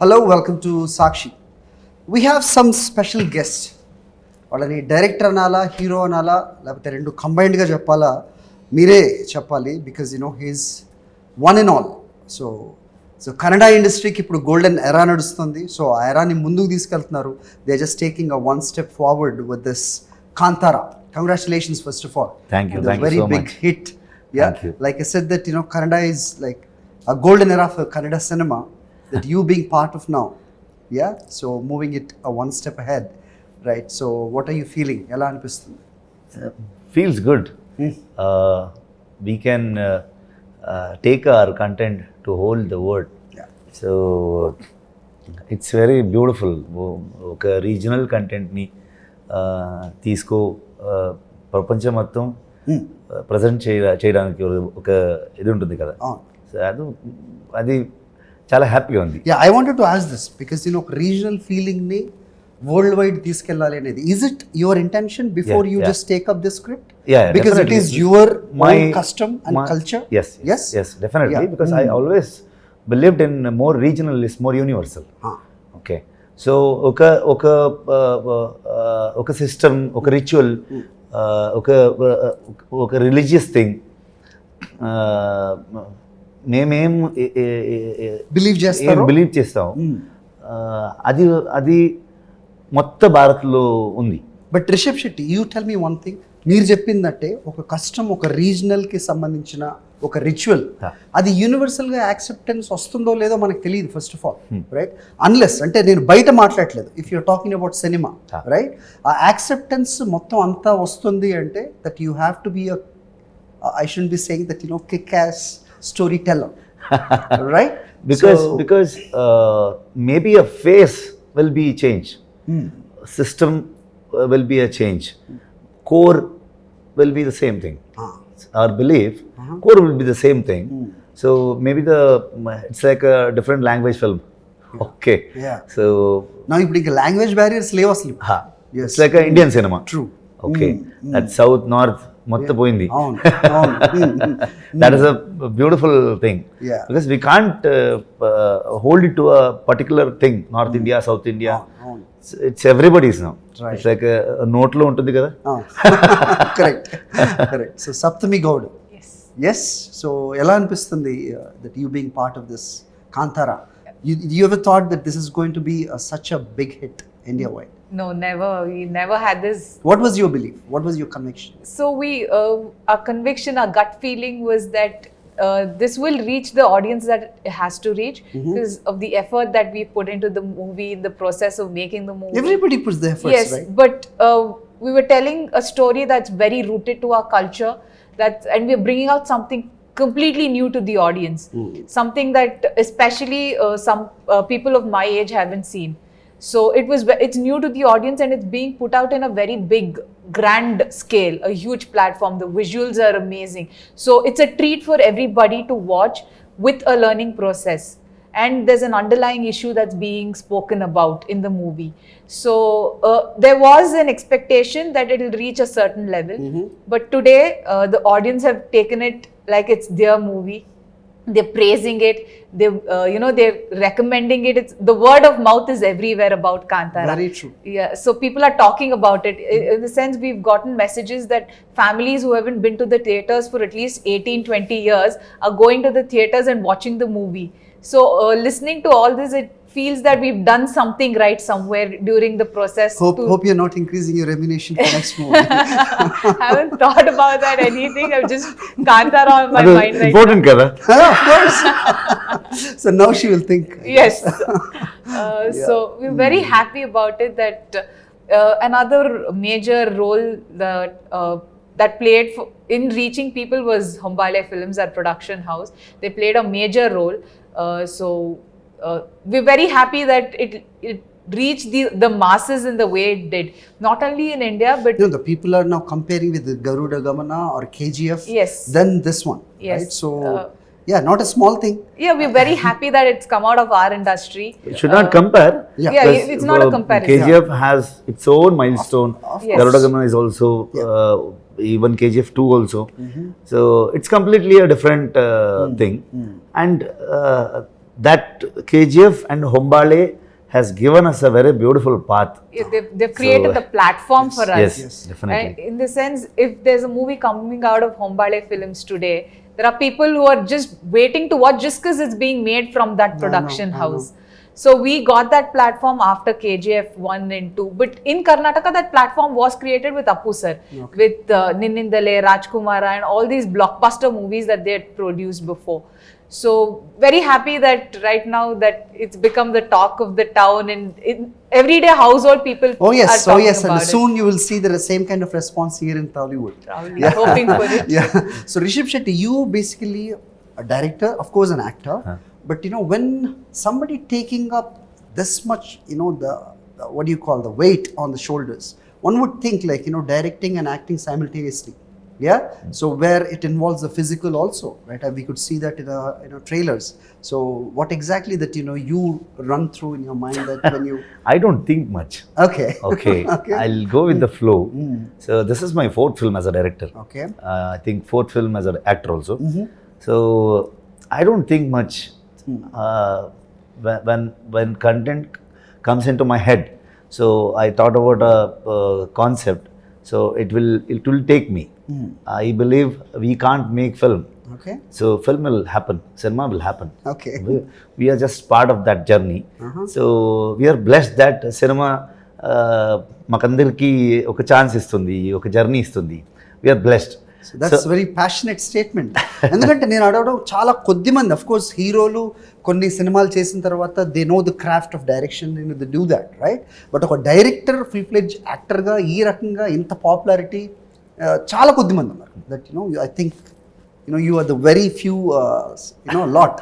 Hello, welcome to Sakshi. We have some special guests. వాళ్ళని director అనాలా, hero అనాలా, లేకపోతే రెండు కంబైన్డ్గా చెప్పాలా, మీరే చెప్పాలి. Because he's one and all. So Kannada ఇండస్ట్రీకి ఇప్పుడు గోల్డెన్ ఎరా నడుస్తుంది. సో ఆ ఎరాని ముందుకు తీసుకెళ్తున్నారు. They just taking a one step forward with this Kantara. Congratulations first of all. Thank you. Thank very you so big much. hit. Yeah. Thank you. Like I said that Kannada is like a golden era for Kannada cinema that you being part of now. Yeah. So moving it one step ahead, right? So what are you feeling? Ela anipistundi? Feels good. We can take our content to hold the world. Yeah. So it's very beautiful. ఒక regional కంటెంట్ని తీసుకో ప్రపంచం మొత్తం present చేయడానికి ఒక ఇది ఉంటుంది కదా. సో అది చాలా హ్యాపీగా ఉంది. Yeah, I wanted to ask this because ఒక రీజనల్ ఫీలింగ్ని వరల్డ్ వైడ్ తీసుకెళ్ళాలి అనేది. Is it your intention before you just take up this script? Yeah, because definitely. it is your own custom and culture. Yes, definitely. Because I always believed in more regional is more universal. Okay. So ఒక system, ఒక ritual, ఒక religious thing మేమేం believe చేస్తాం అది మొత్తం భారత్లో ఉంది. But Rishab Shetty, you tell me one thing. మీరు చెప్పిందంటే ఒక కస్టమ్, ఒక రీజనల్కి సంబంధించిన ఒక రిచువల్, అది యూనివర్సల్గా యాక్సెప్టెన్స్ వస్తుందో లేదో మనకు తెలియదు first of all, right? Unless అంటే నేను బయట మాట్లాడలేదు, if you're talking about cinema, right? ఆ యాక్సెప్టెన్స్ మొత్తం అంతా వస్తుంది అంటే that you have to be I should be saying that kick ass storyteller, right? Because maybe a face will be change, system will be a change, core will be the same thing. Our belief, core will be the same thing. So maybe it's like a different language film. Okay. Yeah. So now you put language barriers leave asleep. Yes. It's like a Indian cinema. True. Okay. That south north motta poindi. That is a beautiful thing. Yeah. Because we can't hold it to a particular thing. North India, South India. It's everybody's now. Right. It's like a note lo ఉంటుంది కదా. Correct. So Sapthami Gowda. Yes. So ఎలా అనిపిస్తుంది that you being part of this Kantara? You ever thought that this is going to be such a big hit India-wide? No, never. We never had this. What was your belief? What was your conviction? So our conviction, our gut feeling was that this will reach the audience that it has to reach because of the effort that we put into the movie, in the process of making the movie. Everybody puts the efforts, yes, right? But we were telling a story that's very rooted to our culture, and we're bringing out something completely new to the audience, something that especially some people of my age haven't seen. So it's new to the audience and it's being put out in a very big, grand scale, a huge platform. The visuals are amazing. So it's a treat for everybody to watch with a learning process. And there's an underlying issue that's being spoken about in the movie. So there was an expectation that it'll reach a certain level. But today, the audience have taken it like it's their movie. They're praising it. They're recommending it. The word of mouth is everywhere about Kantara. Very true. Yeah. So people are talking about it. In the sense, we've gotten messages that families who haven't been to the theaters for at least 18-20 years are going to the theaters and watching the movie. So listening to all this, it feels that we've done something right somewhere during the process. Hope you're not increasing your remuneration for next movie. I haven't thought about that anything. I'm just Kantara on my mind right important now. కదా. Of course. So now she will think. Yes. So we're very happy about it that another major role that played in reaching people was Hombale Films, our production house. They played a major role. We're very happy that it reached the masses in the way it did. Not only in India, but the people are now comparing with the Garuda Gamana or KGF. Yes. Then this one. Yes. Right? So yeah, not a small thing. Yeah, we're very happy that it's come out of our industry. You should not compare. Yeah, it's not a comparison. KGF has its own milestone. Yes. Garuda Gamana is also even KGF 2 also. So it's completely a different thing. And that KGF and Hombale has given us a very beautiful path. They've created the platform for us. Yes, definitely. And in the sense, if there's a movie coming out of Hombale Films today, there are people who are just waiting to watch just because it's being made from that production house. So we got that platform after KGF 1 and 2. But in Karnataka, that platform was created with Appu sir, with Ninnindale, Rajkumara, and all these blockbuster movies that they had produced before. So very happy that right now that it's become the talk of the town, and in everyday household people are talking about and it. soon you will see the same kind of response here in Tollywood. Probably hoping for it. Yeah. So Rishab Shetty, you basically a director, of course an actor, but you know, when somebody taking up this much, you know, the what do you call the weight on the shoulders, one would think like, you know, directing and acting simultaneously. Yeah, so where it involves the physical also, right? And we could see that in trailers. So what exactly that, you know, you run through in your mind that when you I don't think much. Okay. Okay. I'll go with the flow. So this is my 4th film as a director. Okay. I think 4th film as an actor also. So I don't think much. When content comes into my head, so I thought about a concept. So it will take me. I believe we can't make film. Okay. So film will happen, cinema will happen. Okay. We are just part of that journey. So we are blessed that cinema makandirki oka chance istundi, oka journey istundi. We are blessed. So that's very passionate statement. ఎందుకంటే నేను అడగడం చాలా కొద్ది మంది, of course హీరోలు కొన్ని సినిమాలు చేసిన తర్వాత they know the craft of direction, they do that, right? But ఒక డైరెక్టర్ ఫుల్ ఫ్లెడ్జ్ యాక్టర్గా ఈ రకంగా ఇంత పాపులారిటీ చాలా కొద్ది మంది ఉన్నారు. That you know I think you know you are the very few lot.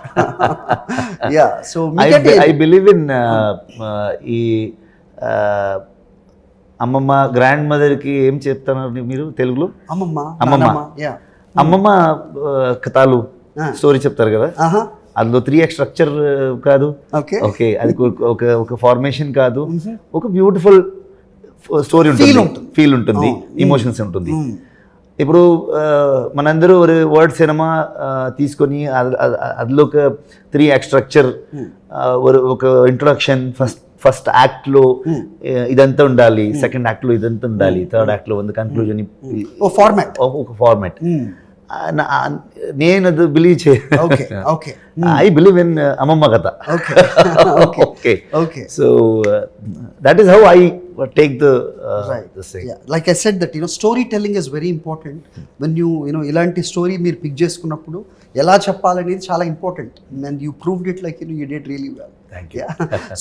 Yeah, so I believe in ఈ అమ్మమ్మ గ్రాండ్ మదర్కి ఏం చెప్తున్నారు మీరు తెలుగులో? అమ్మమ్మ కథలు స్టోరీ చెప్తారు కదా, అందులో 3x స్ట్రక్చర్ కాదు. ఓకే, అది ఒక ఫార్మేషన్ కాదు, ఒక బ్యూటిఫుల్ స్టోరీ ఉంటుంది, ఫీల్ ఉంటుంది, ఇమోషన్స్ ఉంటుంది. ఇప్పుడు మనందరూ ఒక వర్డ్ సినిమా తీసుకొని అందులో ఒక 3x స్ట్రక్చర్, ఒక ఇంట్రొడక్షన్, ఫస్ట్ యాక్ట్లో ఇదంతా ఉండాలి, సెకండ్ యాక్ట్లో ఇదంతా ఉండాలి, థర్డ్ యాక్ట్లో ಒಂದು కన్క్లూజన్, ఒక ఫార్మాట్. నేను అది బిలీవ్ ఐ బిలీవ్ ఇన్ అమ్మమ్మ కథ. Okay. So that is how I take the thing. Yeah, like I said that storytelling is very important. When you ఇలాంటి స్టోరీ మీరు పిక్ చేసుకున్నప్పుడు ఎలా చెప్పాలనేది చాలా important, and you proved it, like you did really well. Thank you.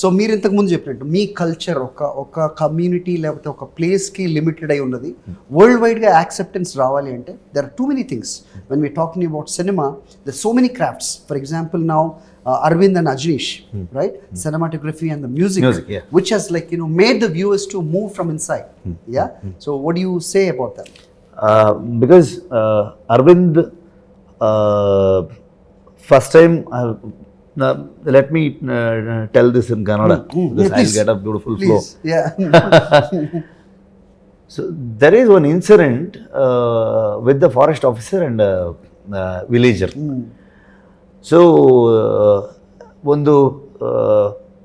So మీరు ఇంతకు ముందు చెప్పినట్టు మీ culture ఒక కమ్యూనిటీ లేకపోతే ఒక ప్లేస్కి లిమిటెడ్ అయి ఉన్నది. వరల్డ్ వైడ్గా యాక్సెప్టెన్స్ రావాలి అంటే there are too many things. When we're talking about cinema, there so many crafts. For example now Arvind and Ajnish, right? Cinematography and the music yeah. which has made the viewers to move from inside. Yeah. So what do you say about that? Because Arvind, first time let me tell this in Kannada, because I'll get a beautiful flow. Yeah. So there is one incident with the forest officer and villager. So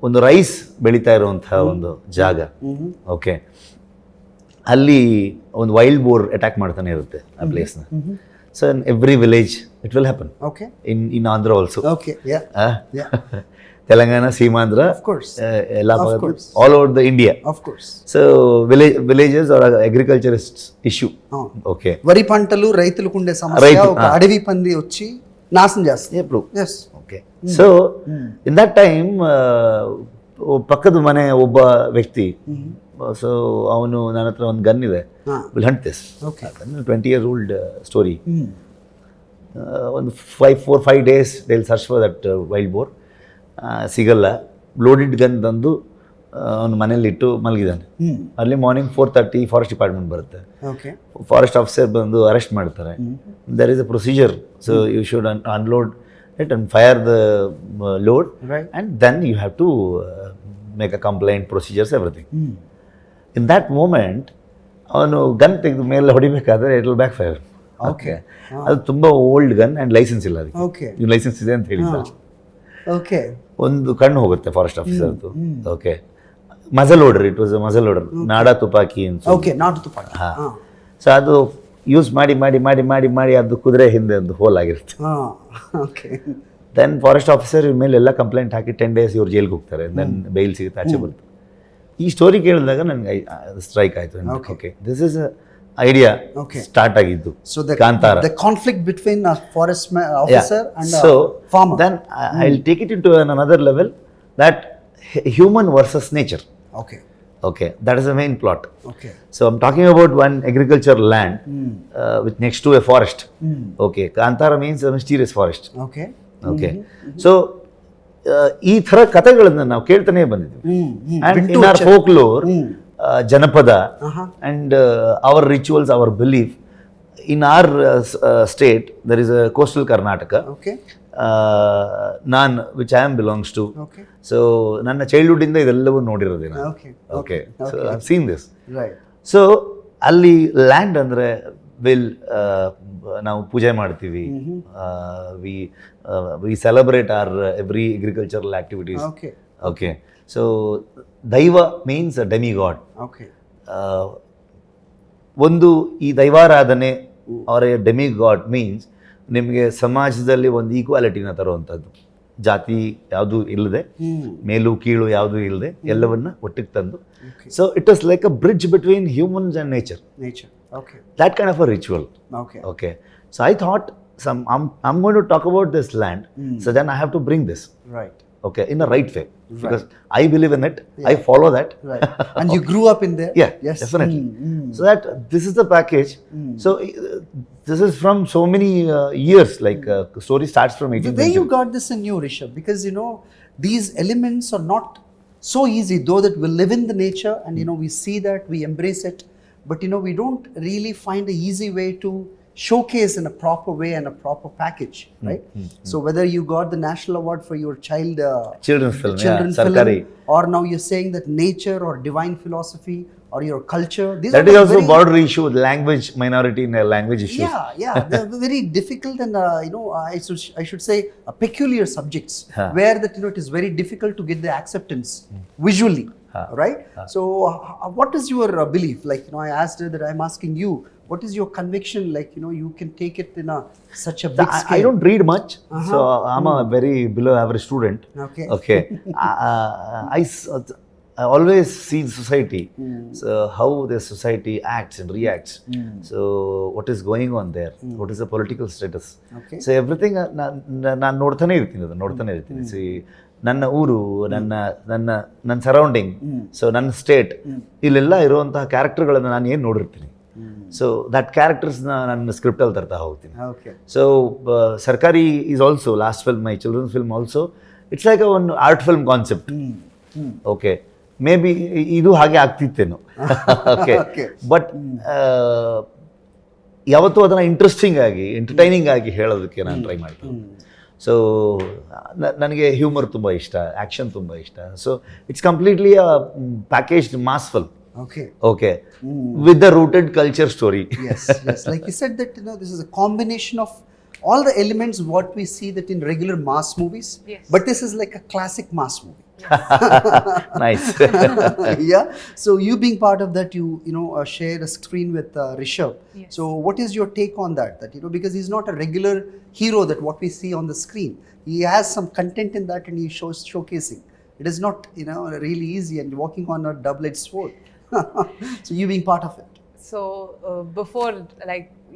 ಒಂದು rice ಬೆಳೀತಾ ಇರುವಂತಹ ಒಂದು ಜಾಗ. Okay, ಅಲ್ಲಿ ಒಂದು wild bore attack ಮಾಡ್ತಾನೆ ಇರುತ್ತೆ ಆ ಪ್ಲೇಸ್ನ. So in every village it will happen. Okay, in Andhra also. Okay, yeah, Telangana, Seemandhra, ಎಲ್ಲ all over the India. Of course. So villages are agriculturist issue. Okay, వరి పంటలు రైతులకు ఉండే సమస్య, ఒక అడవి పంది వచ్చి నాశనం చేస్తుంది ఎప్పుడు. Okay, so in that time ಪಕ್ಕದ ಮನೆ ಒಬ್ಬ ವ್ಯಕ್ತಿ, ಸೊ ಅವನು ನನ್ನ ಹತ್ರ ಒಂದು ಗನ್ ಇದೆ, will hunt this. 20 years old story. ಒಂದು 4-5 days they will search for that wild boar. ಸಿಗಲ್ಲ. ಲೋಡೆಡ್ ಗನ್ ತಂದು ಅವನು ಮನೇಲಿ ಇಟ್ಟು ಮಲಗಿದ್ದಾನೆ. ಅಲ್ಲಿ ಮಾರ್ನಿಂಗ್ 4:30 ಫಾರೆಸ್ಟ್ ಡಿಪಾರ್ಟ್ಮೆಂಟ್ ಬರುತ್ತೆ. ಫಾರೆಸ್ಟ್ ಆಫೀಸರ್ ಬಂದು ಅರೆಸ್ಟ್ ಮಾಡ್ತಾರೆ. There is a procedure. So you should unload it and fire the load, right, and then you have to make a complaint, procedures, everything. In that moment avanu gun ತೆಗೆದು ಮೇಲೆ ಹೊಡಿಬೇಕಾದ್ರೆ it will backfire. Okay, ಅದು ತುಂಬಾ old gun and licence ಇಲ್ಲ ಅದಕ್ಕೆ. Okay, ನೀವು licence ಇದೆ ಅಂತ ಹೇಳಿಲ್ಲ. ಓಕೆ ಒಂದು ಕಣ್ಣು ಹೋಗುತ್ತೆ ಫಾರೆಸ್ಟ್ ಆಫೀಸರ್ದು. Okay, muzzle loader, it was muzzle loader, ನಾಡಾ ತುಪಾಕಿ ಅಂತ. ಓಕೆ, ನಾಟ್ ತುಪಾಕಿ. ಹಾಂ, ಸೊ ಅದು ಯೂಸ್ ಮಾಡಿ ಮಾಡಿ ಮಾಡಿ ಮಾಡಿ ಮಾಡಿ ಅದು ಕುದುರೆ ಹಿಂದೆ ಒಂದು ಹೋಲ್ ಆಗಿರುತ್ತೆ. ಓಕೆ, ದೆನ್ ಫಾರೆಸ್ಟ್ ಆಫೀಸರ್ ಇವ್ರ ಮೇಲೆ ಎಲ್ಲ ಕಂಪ್ಲೇಂಟ್ ಹಾಕಿ 10 days ಇವ್ರು ಜೈಲ್ಗೆ ಹೋಗ್ತಾರೆ. ದೆನ್ ಬೈಲ್ ಸಿಗುತ್ತೆ, ಆಚೆ ಬರುತ್ತೆ. ಈ ಸ್ಟೋರಿ ಕೇಳಿದಾಗ ನನಗೆ ಸ್ಟ್ರೈಕ್ ಆಯಿತು. Okay, this is idea start ಆಗಿದ್ದು. So the Kantara, the conflict between a forest officer and so a farmer. then I'll take it into another level, that human versus nature. Okay. Okay, that is the main plot. Okay. So I'm talking about one agricultural land with next to a forest. Okay, Kantara means a mysterious forest. Okay. Okay. So ಈ ಥರ ಕಥೆಗಳನ್ನ ನಾವು ಕೇಳ್ತಾನೆ ಬಂದಿದ್ವಿ. And in our folklore, ಜನಪದ and our rituals, our belief, in our state there is a coastal Karnataka. Okay. which I am belongs to. Okay. So ನನ್ನ childhood ಇಂದ ಇದೆಲ್ಲವೂ ನೋಡಿರೋದು ನಾನು. Okay. Okay. So I've seen this. Right. So ಅಲ್ಲಿ land ಅಂದರೆ ನಾವು ಪೂಜೆ ಮಾಡ್ತೀವಿ. We celebrate our every agricultural activities. Okay. Okay, so daiva means demigod. Okay. ಒಂದು ಈ ದೈವಾರಾಧನೆ ಅವರ ಡೆಮಿ ಗಾಡ್ ಮೀನ್ಸ್ ನಿಮಗೆ ಸಮಾಜದಲ್ಲಿ ಒಂದು ಈಕ್ವಾಲಿಟಿನ ತರುವಂಥದ್ದು, ಜಾತಿ ಯಾವುದು ಇಲ್ಲದೆ, ಮೇಲು ಕೀಳು ಯಾವುದು ಇಲ್ಲದೆ ಎಲ್ಲವನ್ನ ಒಟ್ಟಿಗೆ ತಂದು. So it is like a bridge between humans and nature. Nature. Okay. That kind of a ritual. Okay. Okay. So I thought I'm going to talk about this land. So then I have to bring this. Right. Okay, in a right way. Because I believe in it. I follow that. Right. And you grew up in there? Yeah, Yes. definitely. So that this is the package. So this is from so many years. Like story starts from 18th Where you century. got this in you, Rishab? Because these elements are not so easy, though that we live in the nature and we see that, we embrace it, but we don't really find an easy way to showcase in a proper way and a proper package, right? So whether you got the national award for your Children's film, children's yeah, film, Sarkari. or now you're saying that nature or divine philosophy or your culture, these That are is the also very, border issue, language minority in language issues. yeah, they're very difficult and I should say peculiar subjects where that it is very difficult to get the acceptance visually, right? So what is your belief? Like I asked her that, I'm asking you, what is your conviction? Like you can take it in such a big scale. I don't read much, so I'm a very below average student. Okay. Okay. I always see the society, so how the society acts and reacts. So what is going on there? What is the political status? Okay. So everything ನಾನು ನೋಡ್ತಾನೆ ಇರ್ತೀನಿ. See, ನನ್ನ ಊರು, ನನ್ನ surrounding, so ನನ್ನ state, ಇಲ್ಲೆಲ್ಲ ಇರುವಂತಹ ಕ್ಯಾರೆಕ್ಟರ್ಗಳನ್ನು ನಾನು ಏನು ನೋಡಿರ್ತೀನಿ. ಸೊ ದಟ್ ಕ್ಯಾರೆಕ್ಟರ್ಸ್ನ ನನ್ನ ಸ್ಕ್ರಿಪ್ಟಲ್ಲಿ ತರ್ತಾ ಹೋಗ್ತೀನಿ. Okay. So Sarkari is also last film, my children's film also, it's like ಒಂದು art film concept. Okay, maybe ಇದು ಹಾಗೆ ಆಗ್ತಿತ್ತೇನೋ. ಓಕೆ, ಬಟ್ ಯಾವತ್ತೂ ಅದನ್ನು ಇಂಟ್ರೆಸ್ಟಿಂಗ್ ಆಗಿ, ಎಂಟರ್ಟೈನಿಂಗ್ ಆಗಿ ಹೇಳೋದಕ್ಕೆ ನಾನು ಟ್ರೈ ಮಾಡ್ತೀನಿ. ಸೊ ನನಗೆ ಹ್ಯೂಮರ್ ತುಂಬ ಇಷ್ಟ, ಆ್ಯಕ್ಷನ್ ತುಂಬ ಇಷ್ಟ. So it's completely a packaged mass film. Okay. With the rooted culture story. Yes. Like you said that this is a combination of all the elements what we see that in regular mass movies. Yes. But this is like a classic mass movie. Nice. Yeah. So you being part of that, you shared a screen with Rishab. Yes. So what is your take on that? That because he's not a regular hero that what we see on the screen. He has some content in that and he showcasing. It is not really easy and walking on a double-edged sword. So you being part of it. So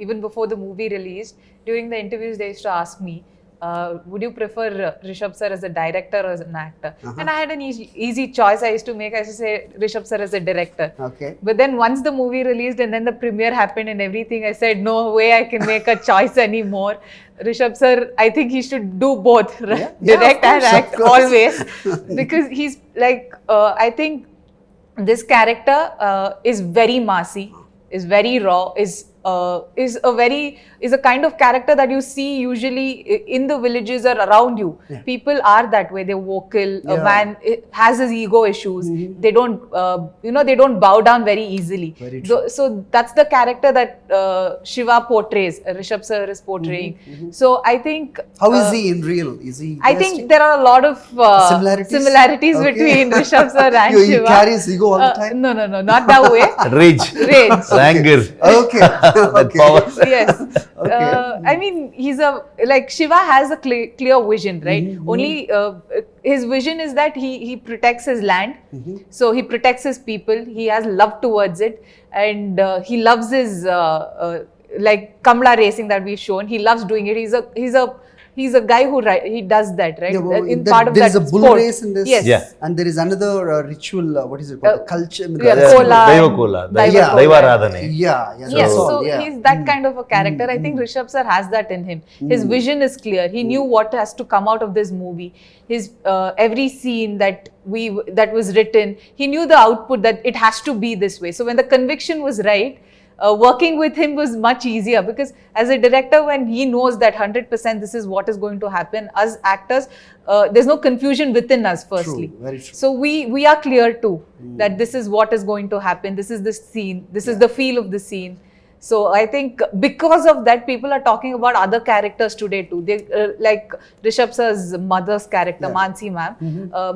even before the movie released, during the interviews they used to ask me, would you prefer Rishab sir as a director or as an actor? And I had an easy choice I used to make. I used to say Rishab sir as a director. Okay. But then once the movie released and then the premiere happened and everything, I said no way I can make a choice anymore. Rishab sir, I think he should do both, direct and act always, because he's like I think this character is very massy, is very raw, is is a kind of character that you see usually in the villages or around you. People are that way. They're vocal. A man has his ego issues. They don't they don't bow down very easily. Very true. So that's the character that Shiva portrays, Rishab sir is portraying. So I think How is he in real? Is he I think there are a lot of similarities Okay. between Rishab sir and He Shiva. carries ego all the time? No, not that way. Rage, Rage. anger, Okay. that Okay. power. Yes. Okay. I mean, he's like Shiva has a clear vision, right? Only his vision is that he protects his land. So he protects his people. He has love towards it, and he loves his like Kamla racing that we've shown. He loves doing it. He's a guy who he does that, right? Yeah, well, in part of there that is a bull sport. race in this. Yes. Yeah. And there is another ritual, what is it called? Culture. yeah, Kola Daiva and Kola, Daiva Kola. Daivaradhane. Yeah. Yes, that's so all, yeah. he's that kind of a character. I think Rishab sir has that in him. His vision is clear. He knew what has to come out of this movie. His every scene that was written, he knew the output that it has to be this way. So when the conviction was right, working with him was much easier, because as a director, when he knows that 100% this is what is going to happen, us actors, there's no confusion within us, firstly. True, very true. So we are clear too that this is what is going to happen. This is the scene. This is the feel of the scene. So I think because of that, people are talking about other characters today too. They like Rishab sir's mother's character, Mansi ma'am,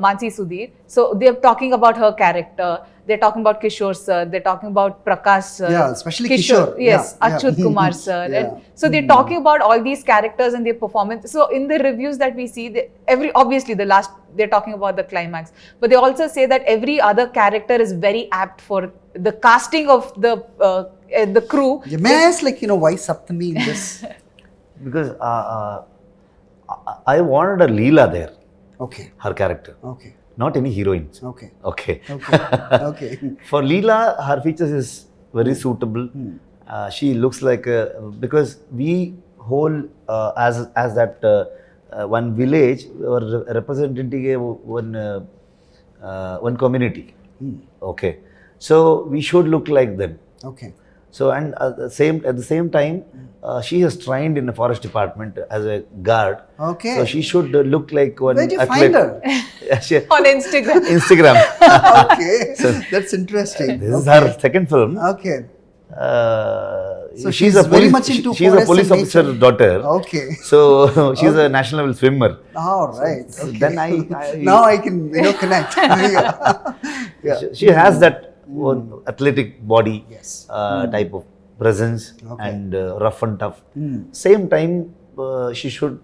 Mansi Sudhir. So they're talking about her character. They're talking about Kishore sir. They're talking about Prakash sir. Yeah, especially Kishore. Yes, Yeah, Achyut yeah. Kumar sir. Yeah. And so they're talking about all these characters and their performance. So in the reviews that we see, obviously they're talking about the climax, but they also say that every other character is very apt for the casting of the crew. Yeah, may I ask, why Sapthami in this? Because I wanted a Leela there, Okay. her character, Okay. not any heroines. Okay. Okay. Okay. Okay. For Leela, her features is very suitable. She looks like because we whole as that one village or representing one community. Okay, so we should look like them. Okay. So and at the same time, she has trained in the forest department as a guard. Okay. So she should look like one. Where did you find her? On Instagram. Instagram. Okay. That's interesting. This is her second film. Okay. So she's very much into she's a forest police and officer nature. daughter. Okay. So she's a national level swimmer. All right. Okay. Then now I can connect. Yeah. She has that one athletic body. Yes. Type of presence. Okay. And rough and tough. Same time, she should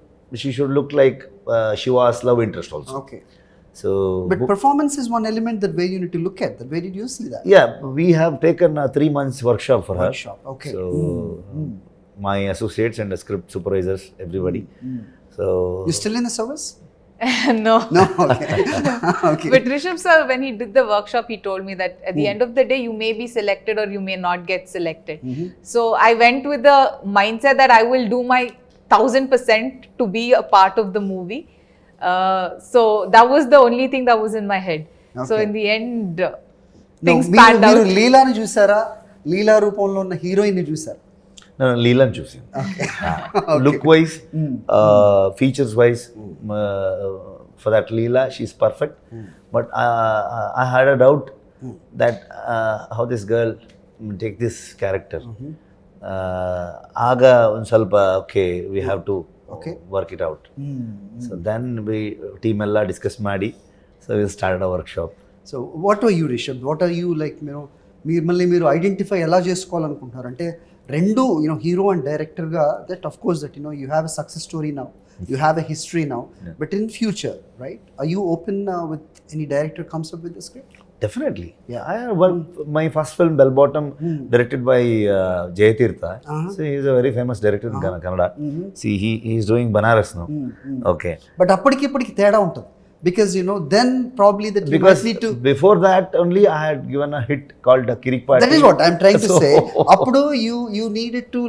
look like Shiva's love interest also. Okay. So But performance is one element that where you need to look at. That where did you see that? yeah, we have taken a 3 months workshop for her. Workshop. Okay. So my associates and the script supervisors, everybody. So You still in the service? No. No. Okay. Okay. But Rishab sir, when he did the workshop, he told me that at the end of the day, you may be selected or you may not get selected. So I went with the mindset that I will do my 1000% to be a part of the movie. So that was the only thing that was in my head. So Okay. in the end, No, things panned మీరు out. లీలాని చూసారా? లీలా రూపంలో ఉన్న heroine ని చూసారా? no, Leelan choosing. Look wise, features wise, for that Leela, she's perfect. But I had a doubt that how this girl take this character. Aga un salpa okay, we have to work it out. So then we team ella discuss ಮಾಡಿ, so we started a workshop. So what are you Rishab? What are you like మిమ్మల్ని మీరు identify ఎలా చేసుకోవాలనుకుంటున్నారు? అంటే రెండు hero and డైరెక్టర్గా that of course that you have a success story now, you have a history now, but in future right are you open with any director comes up with the script? Definitely. Yeah. My first film, Bell Bottom, directed by Jayatirtha. So he is a very famous director in Kannada. See, he is doing Banaras now. Okay. But అప్పటికి తేడా ఉంటుంది. Because then probably that you Because might need to. before that only I had given a hit called Kirikpati. That is what I'm trying to say. Appudu you needed to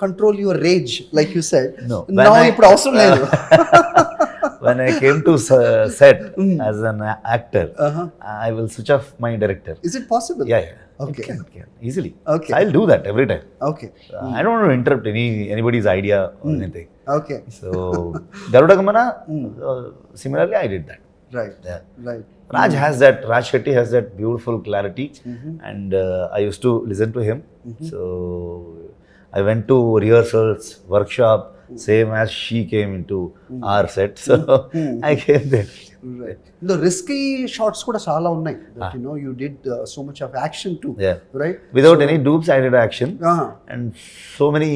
control your rage, like you said. No. Now ippudu avasram ledhu. when I came to set as an actor, I will switch off my director. Is it possible? Yeah. Okay. Can, easily. Okay. I'll do that every time. Okay. I don't want to interrupt anybody's idea or anything. Okay. So Garuda Gamana, similarly I did that. Right. Yeah. Right. Raj Shetty has that beautiful clarity, and I used to listen to him. So I went to rehearsals, workshop, same as she came into our set. So I came there. Right. The risky shots kuda chaala unnai. That you did so much of action too. Yeah. Right. Without any dupes, I did action, and so many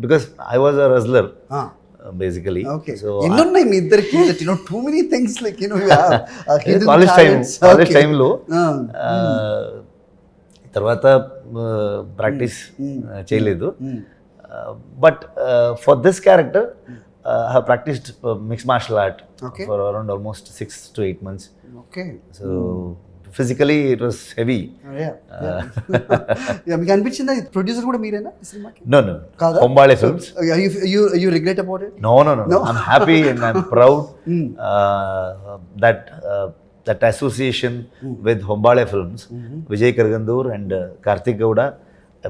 because I was a wrestler. Basically. Okay. So innonnai mee iddariki that too many things like you have hidden college time lo తర్వాత practice చేయలేదు. But for this character I have practiced mixed martial art for around almost 6 to 8 months. Okay. So physically it was heavy. Yeah, మీకు అనిపించిందా producer కూడా మీరేనా ఈ సినిమాకి? No. Hombale Films. You regret about it? No. I'm happy and I'm proud that association with Hombale Films, Vijay Kargandur and Karthik Gowda,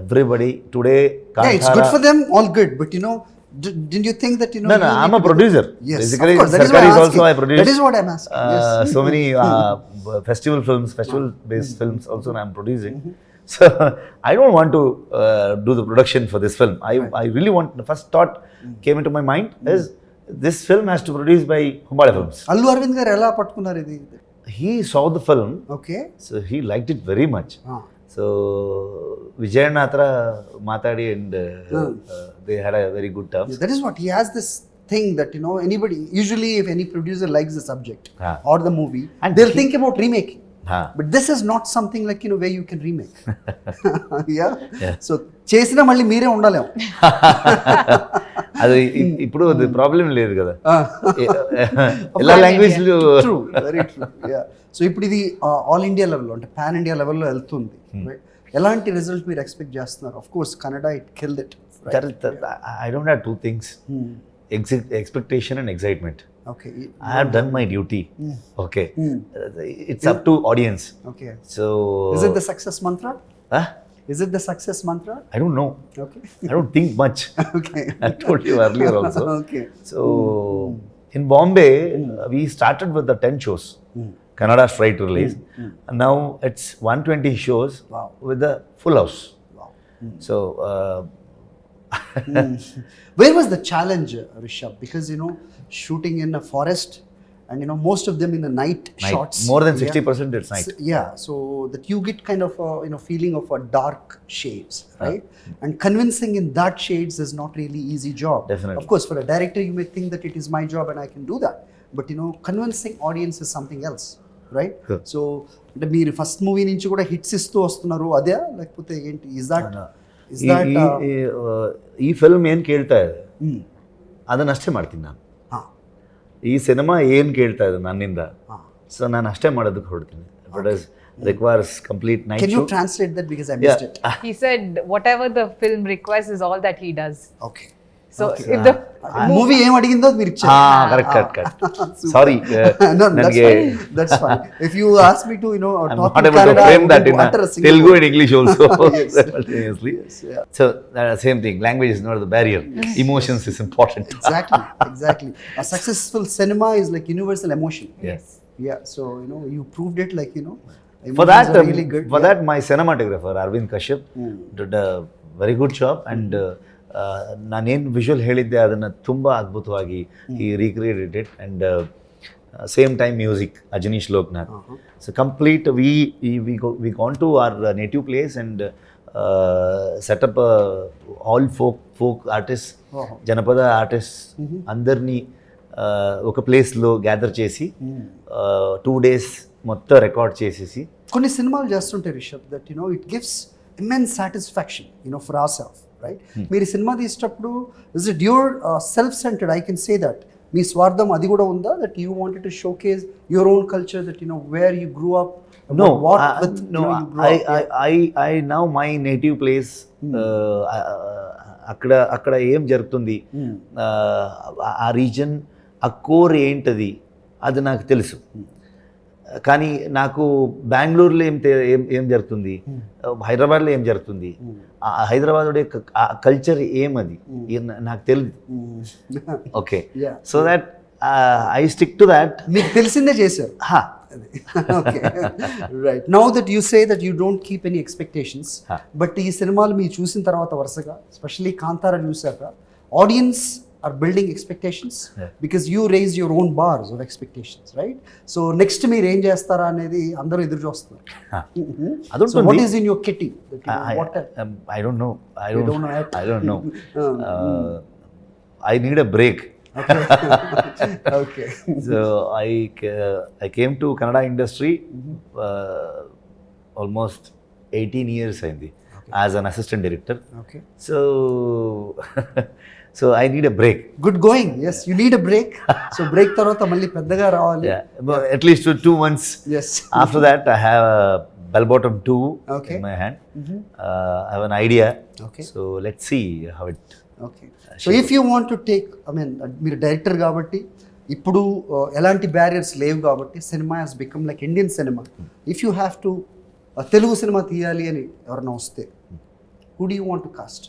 everybody today. Kantara, yeah, it's good for them, all good, but didn't you think that No, I'm a producer. Yes, basically, of course, that is Sarkar what is also I produce. That is what I'm asking. Yes. So many festival-based films also I'm producing. So I don't want to do the production for this film. I really want. The first thought came into my mind is this film has to be produced by Hombale Films. Allu Arvind garu ela pattukunnaru idi? He saw the film. Okay. So he liked it very much. So Vijay Natra Matadi and they had a very good terms. Yeah, that is what he has this thing that anybody usually if any producer likes the subject or the movie and they'll think about remaking. But this is not something like where you can remake. Yeah. So chesina malli mere undalem. అది ఇప్పుడు అది problem లేదు కదా ఎలా language true very true. Yeah so ఇప్పుడు ఇది all India లెవెల్లో అంటే పాన్ ఇండియా లెవెల్లో వెళ్తుంది. ఎలాంటి రిజల్ట్ మీరు ఎక్స్పెక్ట్ చేస్తున్నారు? Of course Kannada it killed it. I don't have two things, expectation and excitement. Okay. I have done my duty. Okay. It's up to audience. Okay. So is it the success mantra? Is it the success mantra? I don't know. Okay. I don't think much. Okay. I told you earlier also. Okay. So in Bombay, we started with the 10 shows. Kannada straight release. And now it's 120 shows with the full house. Wow. So where was the challenge, Rishab? Because shooting in a forest and most of them in the night shots. More than 60% it's night. Yeah, so that you get kind of a feeling of a dark shades, right? And convincing in that shades is not really easy job. Definitely. Of course, for a director you may think that it is my job and I can do that, but convincing audience is something else, right? So అంటే మీరు first movie నుంచి కూడా hits ఇస్తూ వస్తున్నారు అదే లేకపోతే ఏంటి? is that ಈ ಫಿಲ್ಮ್ ಏನು ಕೇಳ್ತಾ ಇದೆ ಅದನ್ನಷ್ಟೇ ಮಾಡ್ತೀನಿ ನಾನು. ಈ ಸಿನಿಮಾ ಏನು ಕೇಳ್ತಾ ಇದೆ ನನ್ನಿಂದ, ಸೊ ನಾನು ಅಷ್ಟೇ ಮಾಡೋದಕ್ಕೆ ಹೊರಡ್ತೀನಿ. But it requires complete night shoot. Can you translate that because I missed it? He said whatever the film requires is all that he does. Okay. So if the movie ఏం అడిగిందో మీరు ఇచ్చారు. Correct sorry. No, that's fine. If you ask me to I'm talk not in able Kannada, to frame that in Telugu and English also simultaneously. So same thing, language is not the barrier. Emotions is important. Exactly. A successful cinema is like universal emotion. Yes. Yeah, so you proved it, like for that really good. That my cinematographer Arvind Kashyap did a very good job, and ನಾನೇನು visual ಹೇಳಿದ್ದೆ ಅದನ್ನು ತುಂಬ ಅದ್ಭುತವಾಗಿ ಈ recreated it. And same time music Ajaneesh Loknath. So complete we gone to our native place and setup all folk artist, జనపద artist అందరినీ ఒక ప్లేస్లో గ్యాదర్ చేసి 2 days మొత్తం రికార్డ్ చేసేసి. కొన్ని సినిమాలు చేస్తుంటే Rishab that it gives immense satisfaction for our self, right? మీరు సినిమా తీసేటప్పుడు is it your self centred? I can say that మీ స్వార్థం అది కూడా ఉందా? That you wanted to showcase your own culture, that where you grew up? No, I now my native place, అక్కడ ఏం జరుగుతుంది, ఆ రీజన్, ఆ కోర్ ఏంటది అది నాకు తెలుసు. కానీ నాకు బెంగళూరులో ఏం జరుగుతుంది, హైదరాబాద్లో ఏం జరుగుతుంది, హైదరాబాద్ యొక్క కల్చర్ ఏమది నాకు తెలియదు. Okay, so that I stick to that. మీకు తెలిసిందే చేశారు. Okay. Right. Now that you say that you don't keep any expectations, but ఈ సినిమాలు మీరు చూసిన తర్వాత వరుసగా ఎస్పెషల్లీ కాంతారా చూసాక audience are building expectations because you raise your own bars of expectations, right? So next మీరు ఏం చేస్తారా అనేది అందరూ ఎదురు చూస్తున్నారు. So what is in your kitty? I don't know. I don't know. I need a break. Okay. So I came to Kannada industry almost 18 years అయింది as an assistant director. Okay. So I need a break. Good going. Yes, you need a break. So break తర్వాత మళ్ళీ పెద్దగా రావాలి. Yeah, at least 2 months. Yes. After that I have a bell bottom 2 okay. in my hand. I have an idea. Okay. So let's see how it. Okay. So if you want to take, I mean, మీరు director కాబట్టి ఇప్పుడు ఎలాంటి barriers లేవు కాబట్టి cinema has become like Indian cinema. If you have to Telugu cinema తీయాలి అని ఎవరైనా వస్తే who do you want to cast?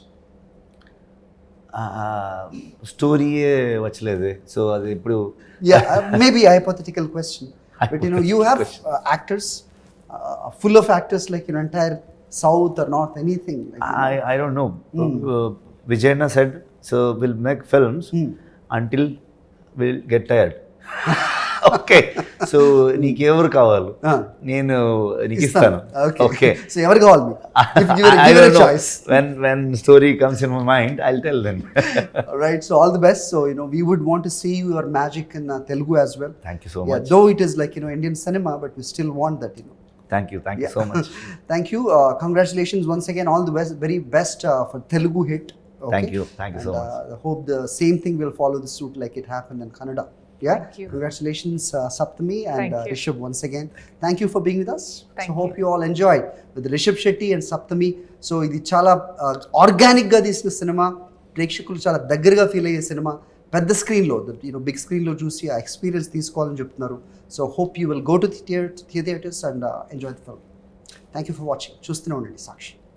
స్టోరీయే వచ్చలేదు, సో అది ఇప్పుడు maybe hypothetical question, but you have actors full of actors like entire south or north, anything like I don't know. Vijayana said, so we'll make films until we'll get tired. Okay, so నీకు ఎవరు కావాలి, నేను నీకు ఇస్తాను. Okay, so ఎవరు కావాలి మీకు? If given a choice, when story comes in my mind, I'll tell them. Right, so all the best. So we would want to see your magic in Telugu as well. Thank you so much. Though it is like Indian cinema, but we still want that. Thank you so much. Thank you. Congratulations once again. All the very best for Telugu hit. Okay? Thank you so much. I hope the same thing will follow the suit like it happened in Kannada. Yeah. Thank you. Congratulations, Sapthami and Rishab once again. Thank you for being with us. Thank so hope you all enjoyed with Rishab Shetty and Sapthami. So ఇది చాలా organic గా తీసిన cinema, ప్రేక్షకులు చాలా దగ్గరగా feel అయ్యే cinema, పెద్ద స్క్రీన్లో బిగ్ స్క్రీన్లో చూసి ఆ ఎక్స్పీరియన్స్ తీసుకోవాలని చెప్తున్నారు. So hope you will go to theatres and enjoy the film. Thank you for watching. చూస్తూనే ఉండండి సాక్షి.